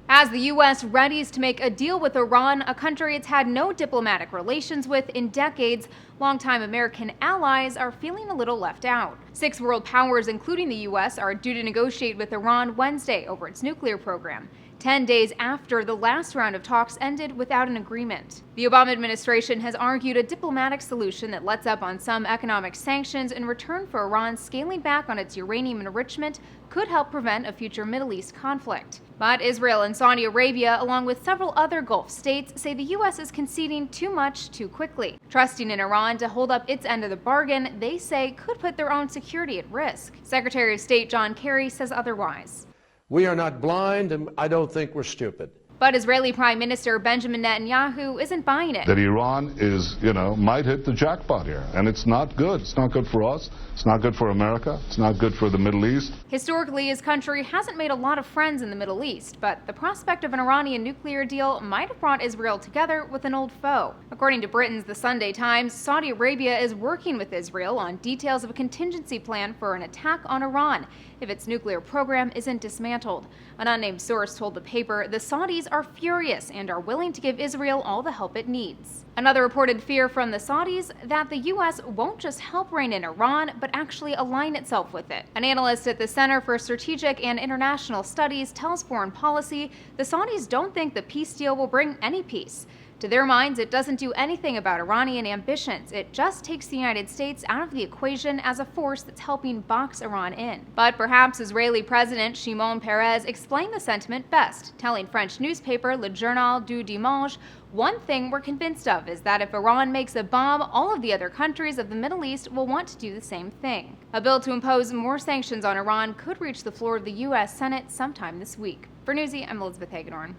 As the U.S. readies to make a deal with Iran, a country it's had no diplomatic relations with in decades, longtime American allies are feeling a little left out. 6 world powers, including the U.S., are due to negotiate with Iran Wednesday over its nuclear program, 10 days after the last round of talks ended without an agreement. The Obama administration has argued a diplomatic solution that lets up on some economic sanctions in return for Iran scaling back on its uranium enrichment could help prevent a future Middle East conflict. But Israel and Saudi Arabia, along with several other Gulf states, say the U.S. is conceding too much too quickly. Trusting in Iran to hold up its end of the bargain, they say could put their own security at risk. Secretary of State John Kerry says otherwise. We are not blind, and I don't think we're stupid. But Israeli Prime Minister Benjamin Netanyahu isn't buying it. That Iran is, might hit the jackpot here. And it's not good. It's not good for us. It's not good for America. It's not good for the Middle East. Historically, his country hasn't made a lot of friends in the Middle East, but the prospect of an Iranian nuclear deal might have brought Israel together with an old foe. According to Britain's The Sunday Times, Saudi Arabia is working with Israel on details of a contingency plan for an attack on Iran if its nuclear program isn't dismantled. An unnamed source told the paper the Saudis are furious and are willing to give Israel all the help it needs. Another reported fear from the Saudis that the U.S. won't just help rein in Iran, but actually align itself with it. An analyst at the Center for Strategic and International Studies tells Foreign Policy the Saudis don't think the peace deal will bring any peace. To their minds, it doesn't do anything about Iranian ambitions. It just takes the United States out of the equation as a force that's helping box Iran in. But perhaps Israeli President Shimon Peres explained the sentiment best, telling French newspaper Le Journal du Dimanche, "One thing we're convinced of is that if Iran makes a bomb, all of the other countries of the Middle East will want to do the same thing." A bill to impose more sanctions on Iran could reach the floor of the U.S. Senate sometime this week. For Newsy, I'm Elizabeth Hagedorn.